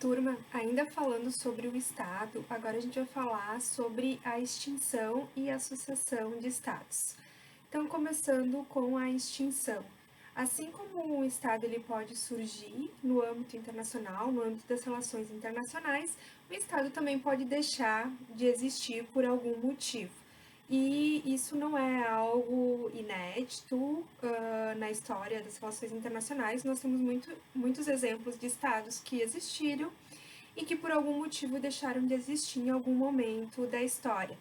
Turma, ainda falando sobre o Estado, agora a gente vai falar sobre a extinção e associação de Estados. Então, começando com a extinção. Assim como o Estado ele pode surgir no âmbito internacional, no âmbito das relações internacionais, o Estado também pode deixar de existir por algum motivo. E isso não é algo inédito na história das relações internacionais. Nós temos muitos exemplos de estados que existiram e que por algum motivo deixaram de existir em algum momento da história.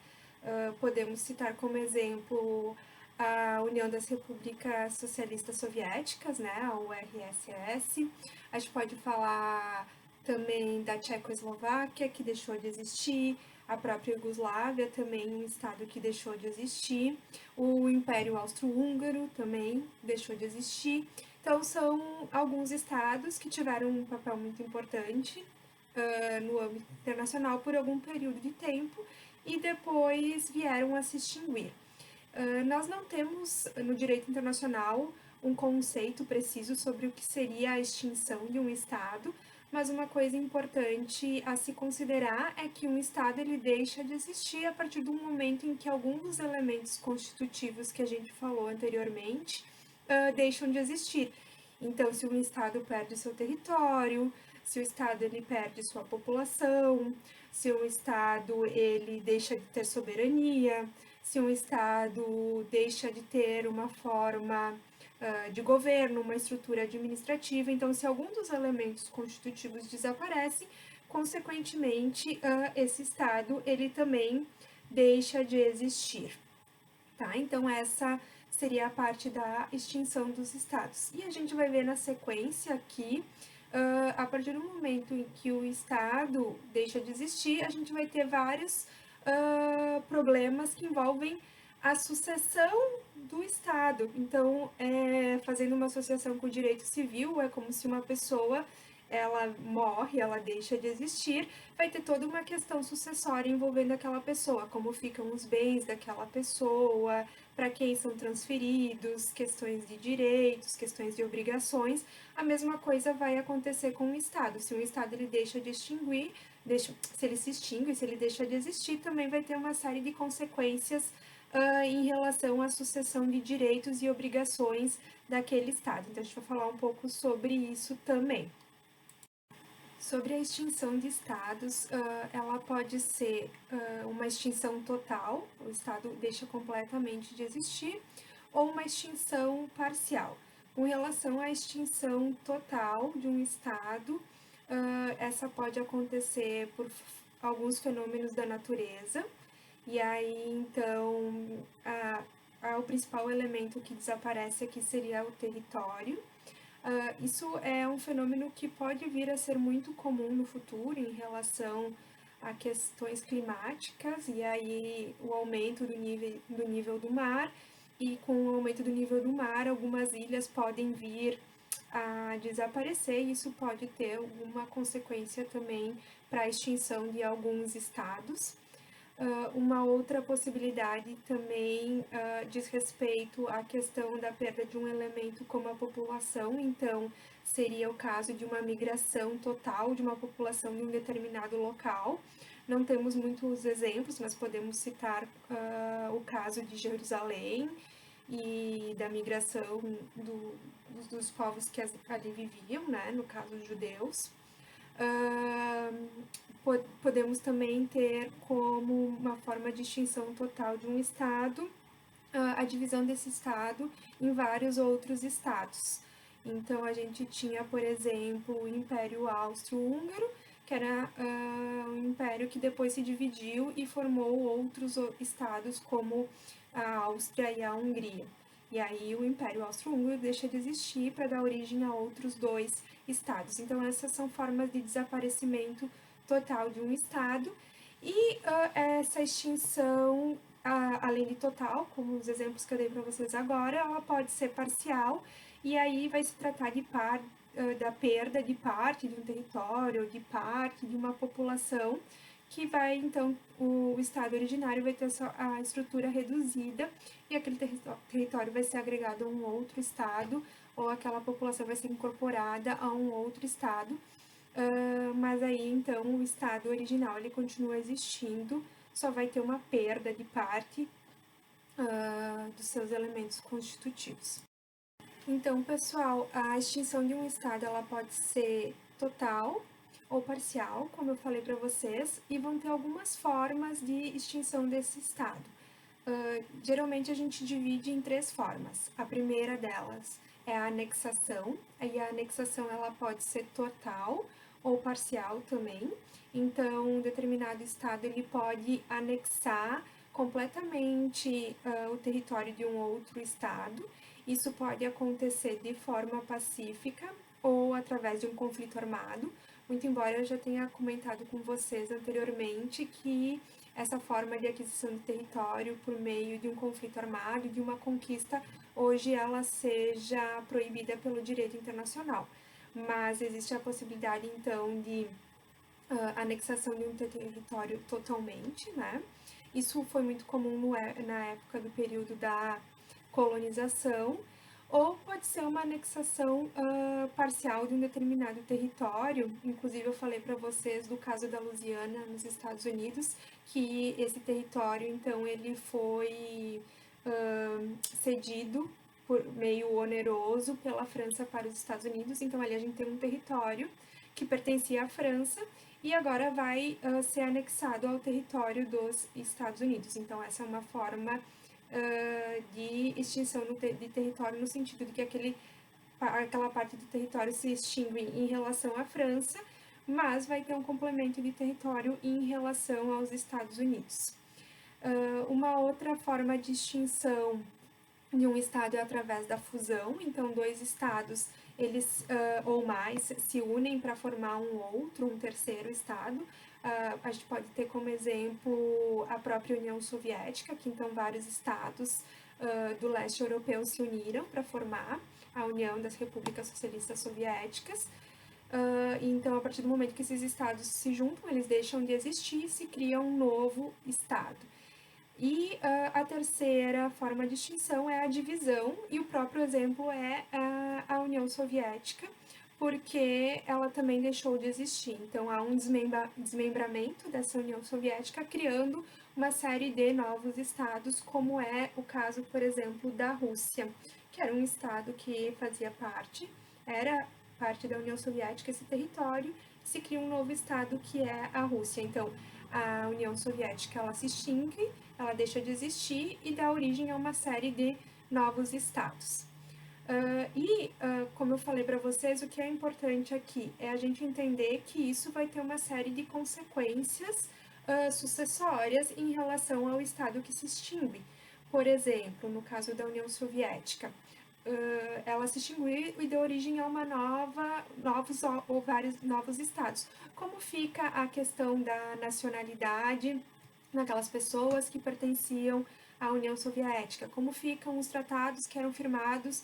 Podemos citar como exemplo a União das Repúblicas Socialistas Soviéticas, né, a URSS. A gente pode falar também da Tchecoslováquia, que deixou de existir, a própria Iugoslávia, também um estado que deixou de existir, o Império Austro-Húngaro também deixou de existir. Então, são alguns estados que tiveram um papel muito importante no âmbito internacional por algum período de tempo e depois vieram a se extinguir. Nós não temos no direito internacional um conceito preciso sobre o que seria a extinção de um Estado, mas uma coisa importante a se considerar é que um Estado ele deixa de existir a partir do momento em que alguns dos elementos constitutivos que a gente falou anteriormente deixam de existir. Então, se um Estado perde seu território, se o Estado ele perde sua população, se um Estado ele deixa de ter soberania, se um Estado deixa de ter uma forma de governo, uma estrutura administrativa. Então, se algum dos elementos constitutivos desaparece, consequentemente, esse Estado ele também deixa de existir. Tá? Então, essa seria a parte da extinção dos estados. E a gente vai ver na sequência aqui, a partir do momento em que o estado deixa de existir, a gente vai ter vários problemas que envolvem a sucessão do Estado. Então, fazendo uma associação com o direito civil, é como se uma pessoa ela morre, ela deixa de existir, vai ter toda uma questão sucessória envolvendo aquela pessoa, como ficam os bens daquela pessoa, para quem são transferidos, questões de direitos, questões de obrigações. A mesma coisa vai acontecer com o Estado. Se o Estado ele deixa de extinguir, se ele se extingue, se ele deixa de existir, também vai ter uma série de consequências em relação à sucessão de direitos e obrigações daquele Estado. Então, a gente vai falar um pouco sobre isso também. Sobre a extinção de estados, ela pode ser uma extinção total, o estado deixa completamente de existir, ou uma extinção parcial. Com relação à extinção total de um estado, essa pode acontecer por alguns fenômenos da natureza, e aí então o principal elemento que desaparece aqui seria o território. Isso é um fenômeno que pode vir a ser muito comum no futuro em relação a questões climáticas e aí o aumento do nível do mar, e com o aumento do nível do mar, algumas ilhas podem vir a desaparecer e isso pode ter alguma consequência também para a extinção de alguns estados. Uma outra possibilidade também diz respeito à questão da perda de um elemento como a população, então seria o caso de uma migração total de uma população de um determinado local. Não temos muitos exemplos, mas podemos citar o caso de Jerusalém e da migração dos povos que ali viviam, né, no caso os judeus. Podemos também ter como uma forma de extinção total de um estado a divisão desse estado em vários outros estados. Então, a gente tinha, por exemplo, o Império Austro-Húngaro, que era um império que depois se dividiu e formou outros estados, como a Áustria e a Hungria. E aí o Império Austro-Húngaro deixa de existir para dar origem a outros dois estados. Então, essas são formas de desaparecimento total de um estado. E essa extinção, além de total, como os exemplos que eu dei para vocês agora, ela pode ser parcial, e aí vai se tratar da perda de parte de um território, de parte de uma população, que vai, então, o estado originário vai ter a estrutura reduzida e aquele território vai ser agregado a um outro estado ou aquela população vai ser incorporada a um outro estado. mas aí então o estado original ele continua existindo, só vai ter uma perda de parte dos seus elementos constitutivos. Então, pessoal, a extinção de um estado ela pode ser total ou parcial, como eu falei para vocês, e vão ter algumas formas de extinção desse estado. Geralmente a gente divide em 3 formas. A primeira delas é a anexação, e a anexação ela pode ser total ou parcial também. Então, um determinado estado ele pode anexar completamente o território de um outro estado. Isso pode acontecer de forma pacífica ou através de um conflito armado, muito embora eu já tenha comentado com vocês anteriormente que essa forma de aquisição de território por meio de um conflito armado, de uma conquista, hoje ela seja proibida pelo direito internacional. Mas existe a possibilidade, então, de anexação de um território totalmente, né? Isso foi muito comum na época do período da colonização, ou pode ser uma anexação parcial de um determinado território. Inclusive, eu falei para vocês do caso da Louisiana, nos Estados Unidos, que esse território, então, ele foi cedido por meio oneroso pela França para os Estados Unidos. Então, ali a gente tem um território que pertencia à França e agora vai ser anexado ao território dos Estados Unidos. Então, essa é uma forma de extinção de território no sentido de que aquela parte do território se extingue em relação à França, mas vai ter um complemento de território em relação aos Estados Unidos. Uma outra forma de extinção de um estado é através da fusão, então 2 estados eles ou mais se unem para formar um terceiro estado. A gente pode ter como exemplo a própria União Soviética, que então vários estados do leste europeu se uniram para formar a União das Repúblicas Socialistas Soviéticas. Então, a partir do momento que esses estados se juntam, eles deixam de existir e se cria um novo estado. E a terceira forma de extinção é a divisão, e o próprio exemplo é a União Soviética, porque ela também deixou de existir. Então, há um desmembramento dessa União Soviética, criando uma série de novos estados, como é o caso, por exemplo, da Rússia, que era um estado que fazia parte, era parte da União Soviética, esse território, se cria um novo estado que é a Rússia. Então, a União Soviética ela se extingue, ela deixa de existir e dá origem a uma série de novos estados. Como eu falei para vocês, o que é importante aqui é a gente entender que isso vai ter uma série de consequências sucessórias em relação ao estado que se extingue. Por exemplo, no caso da União Soviética, ela se extinguiu e deu origem a vários novos estados. Como fica a questão da nacionalidade naquelas pessoas que pertenciam à União Soviética? Como ficam os tratados que eram firmados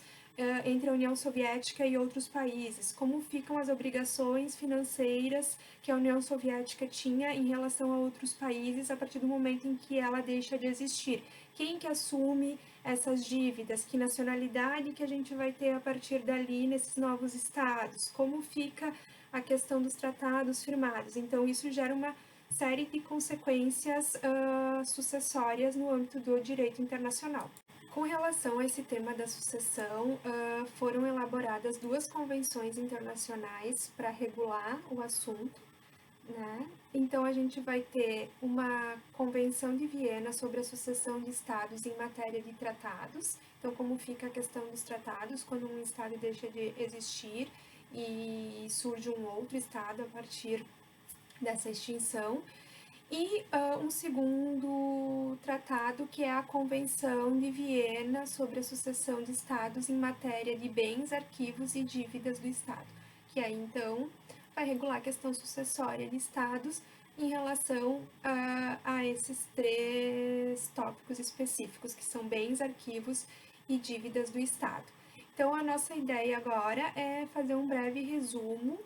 entre a União Soviética e outros países? Como ficam as obrigações financeiras que a União Soviética tinha em relação a outros países a partir do momento em que ela deixa de existir? Quem que assume essas dívidas? Que nacionalidade que a gente vai ter a partir dali nesses novos estados? Como fica a questão dos tratados firmados? Então, isso gera uma série de consequências sucessórias no âmbito do direito internacional. Com relação a esse tema da sucessão, foram elaboradas 2 convenções internacionais para regular o assunto, né? Então, a gente vai ter uma Convenção de Viena sobre a sucessão de estados em matéria de tratados. Então, como fica a questão dos tratados quando um estado deixa de existir e surge um outro estado a partir dessa extinção. E um segundo tratado, que é a Convenção de Viena sobre a sucessão de estados em matéria de bens, arquivos e dívidas do estado, que aí então vai regular a questão sucessória de estados em relação a esses 3 tópicos específicos, que são bens, arquivos e dívidas do estado. Então, a nossa ideia agora é fazer um breve resumo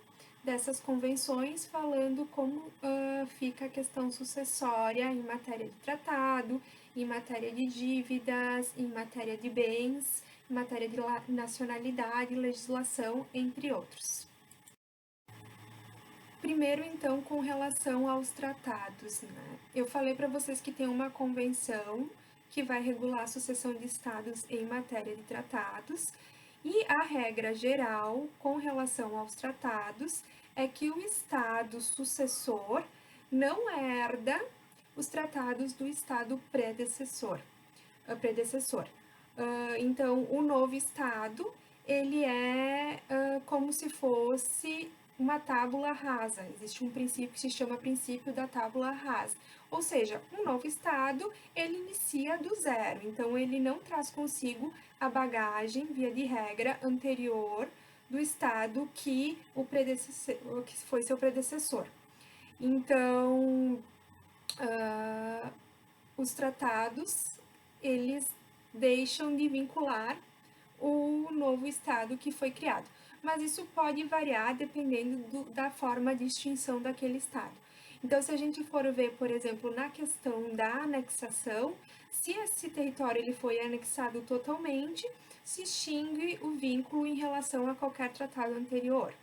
dessas convenções, falando como fica a questão sucessória em matéria de tratado, em matéria de dívidas, em matéria de bens, em matéria de nacionalidade, legislação, entre outros. Primeiro, então, com relação aos tratados, né? Eu falei para vocês que tem uma convenção que vai regular a sucessão de estados em matéria de tratados, e a regra geral com relação aos tratados é que o estado sucessor não herda os tratados do estado predecessor. Então, o novo estado, ele é como se fosse uma tábula rasa. Existe um princípio que se chama princípio da tábula rasa. Ou seja, um novo estado, ele inicia do zero. Então, ele não traz consigo a bagagem, via de regra, anterior do estado que foi seu predecessor. Então, os tratados, eles deixam de vincular o novo estado que foi criado. Mas isso pode variar dependendo da forma de extinção daquele estado. Então, se a gente for ver, por exemplo, na questão da anexação, se esse território ele foi anexado totalmente, se extingue o vínculo em relação a qualquer tratado anterior.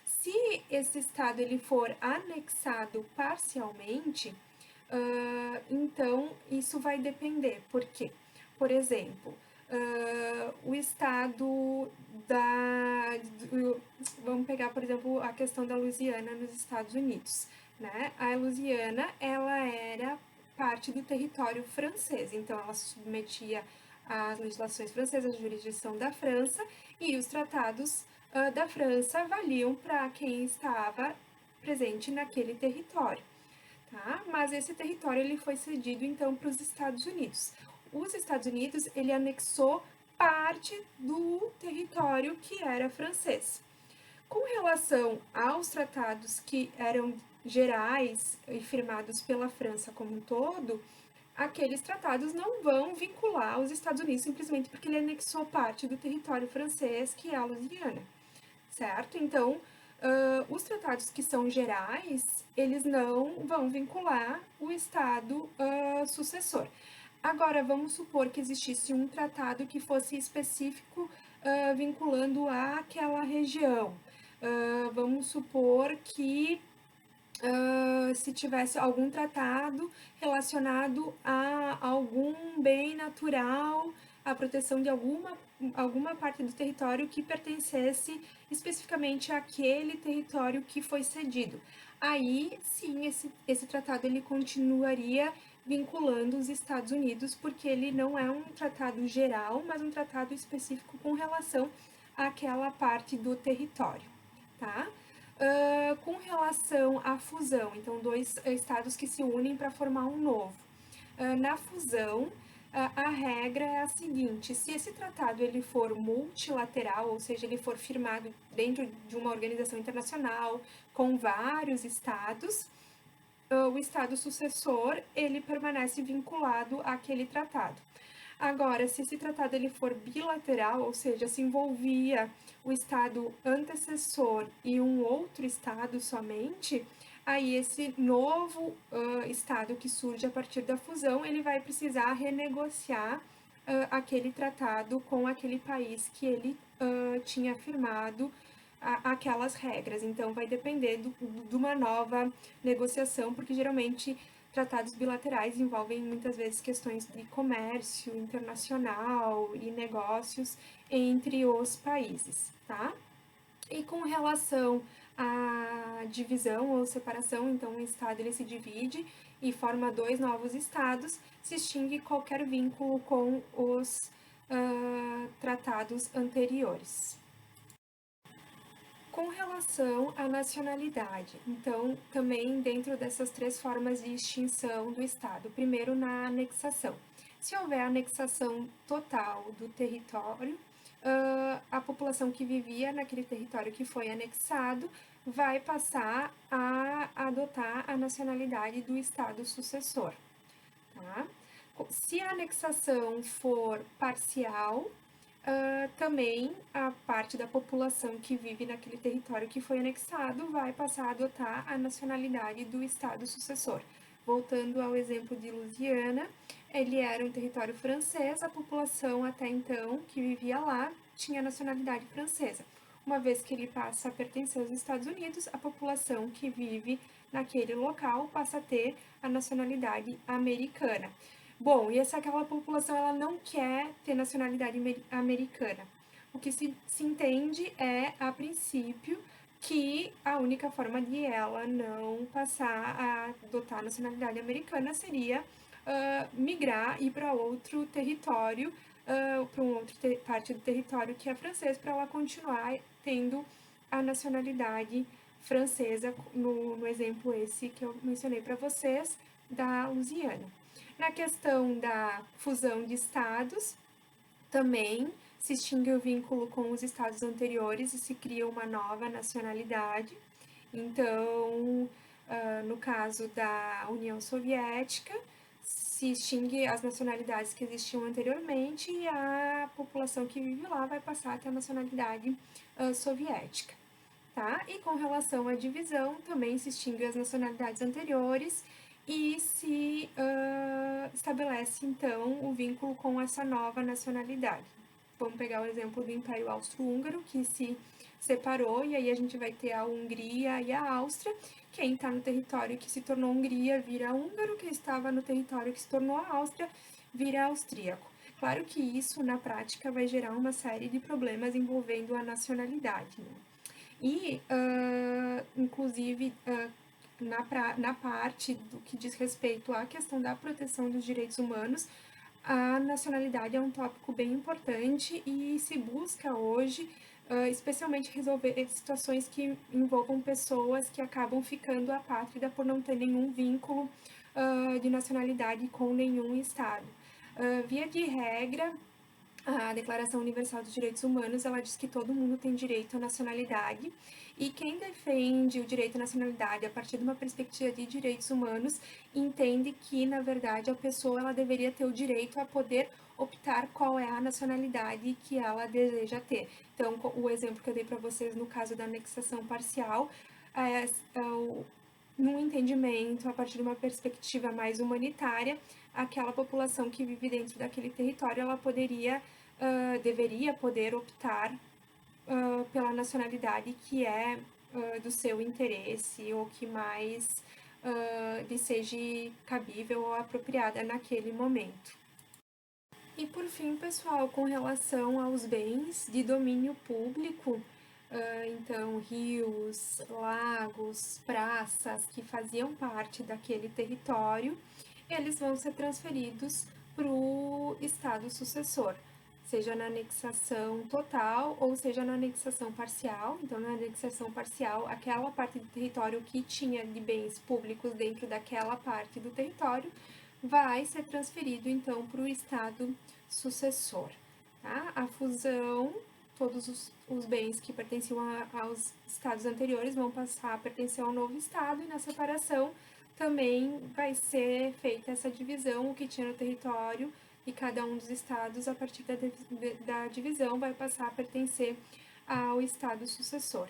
Se esse estado ele for anexado parcialmente, então isso vai depender. Por quê? Por exemplo, o estado vamos pegar, por exemplo, a questão da Louisiana nos Estados Unidos, né? A Louisiana, ela era parte do território francês, então ela se submetia às legislações francesas, à jurisdição da França, e os tratados da França valiam para quem estava presente naquele território. Tá? Mas esse território ele foi cedido então para os Estados Unidos. Os Estados Unidos ele anexou parte do território que era francês. Com relação aos tratados que eram gerais e firmados pela França como um todo, aqueles tratados não vão vincular os Estados Unidos simplesmente porque ele anexou parte do território francês, que é a Louisiana, certo? Então, os tratados que são gerais, eles não vão vincular o estado sucessor. Agora, vamos supor que existisse um tratado que fosse específico vinculando àquela região. Vamos supor que se tivesse algum tratado relacionado a algum bem natural, a proteção de alguma parte do território que pertencesse especificamente àquele território que foi cedido. Aí, sim, esse tratado ele continuaria vinculando os Estados Unidos, porque ele não é um tratado geral, mas um tratado específico com relação àquela parte do território, tá? Com relação à fusão, então, dois estados que se unem para formar um novo. Na fusão, a regra é a seguinte: se esse tratado ele for multilateral, ou seja, ele for firmado dentro de uma organização internacional com vários estados, o estado sucessor ele permanece vinculado àquele tratado. Agora, se esse tratado ele for bilateral, ou seja, se envolvia o estado antecessor e um outro estado somente, aí esse novo estado que surge a partir da fusão, ele vai precisar renegociar aquele tratado com aquele país que ele tinha firmado aquelas regras. Então, vai depender de uma nova negociação, porque geralmente tratados bilaterais envolvem muitas vezes questões de comércio internacional e negócios entre os países, tá? E com relação à divisão ou separação, então o estado ele se divide e forma dois novos estados, se extingue qualquer vínculo com os tratados anteriores. Com relação à nacionalidade, então, também dentro dessas três formas de extinção do Estado. Primeiro, na anexação. Se houver anexação total do território, a população que vivia naquele território que foi anexado vai passar a adotar a nacionalidade do Estado sucessor. Tá? Se a anexação for parcial, também a parte da população que vive naquele território que foi anexado vai passar a adotar a nacionalidade do estado sucessor. Voltando ao exemplo de Louisiana, ele era um território francês, a população até então que vivia lá tinha nacionalidade francesa. uma vez que ele passa a pertencer aos Estados Unidos, a população que vive naquele local passa a ter a nacionalidade americana. Bom, e se aquela população ela não quer ter nacionalidade americana? O que se entende é, a princípio, que a única forma de ela não passar a adotar a nacionalidade americana seria migrar e ir para outro território, para uma outra parte do território que é francês, para ela continuar tendo a nacionalidade francesa, no exemplo esse que eu mencionei para vocês, da Louisiana. Na questão da fusão de estados, também se extingue o vínculo com os estados anteriores e se cria uma nova nacionalidade. Então, no caso da União Soviética, se extingue as nacionalidades que existiam anteriormente e a população que vive lá vai passar a ter a nacionalidade soviética. Tá? E com relação à divisão, também se extingue as nacionalidades anteriores e se estabelece, então, o vínculo com essa nova nacionalidade. Vamos pegar o exemplo do Império Austro-Húngaro, que se separou, e aí a gente vai ter a Hungria e a Áustria. Quem está no território que se tornou Hungria vira húngaro, quem estava no território que se tornou a Áustria vira austríaco. Claro que isso, na prática, vai gerar uma série de problemas envolvendo a nacionalidade, né? E, inclusive, na parte do que diz respeito à questão da proteção dos direitos humanos, a nacionalidade é um tópico bem importante e se busca hoje, especialmente resolver situações que envolvam pessoas que acabam ficando apátrida por não ter nenhum vínculo de nacionalidade com nenhum estado. Via de regra, a Declaração Universal dos Direitos Humanos, ela diz que todo mundo tem direito à nacionalidade, e quem defende o direito à nacionalidade a partir de uma perspectiva de direitos humanos entende que, na verdade, a pessoa ela deveria ter o direito a poder optar qual é a nacionalidade que ela deseja ter. Então, o exemplo que eu dei para vocês no caso da anexação parcial, num entendimento, a partir de uma perspectiva mais humanitária, aquela população que vive dentro daquele território, ela deveria poder optar pela nacionalidade que é do seu interesse ou que mais lhe seja cabível ou apropriada naquele momento. E por fim, pessoal, com relação aos bens de domínio público, então rios, lagos, praças que faziam parte daquele território, eles vão ser transferidos para o estado sucessor, seja na anexação total ou seja na anexação parcial. Então, na anexação parcial, aquela parte do território que tinha de bens públicos dentro daquela parte do território vai ser transferido, então, para o estado sucessor. Tá? A fusão, todos os bens que pertenciam aos estados anteriores vão passar a pertencer ao novo estado, e na separação também vai ser feita essa divisão, o que tinha no território e cada um dos estados, a partir da divisão, vai passar a pertencer ao estado sucessor.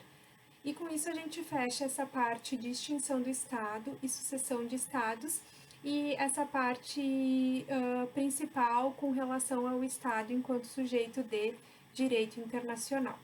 E com isso a gente fecha essa parte de extinção do estado e sucessão de estados, e essa parte principal com relação ao estado enquanto sujeito de direito internacional.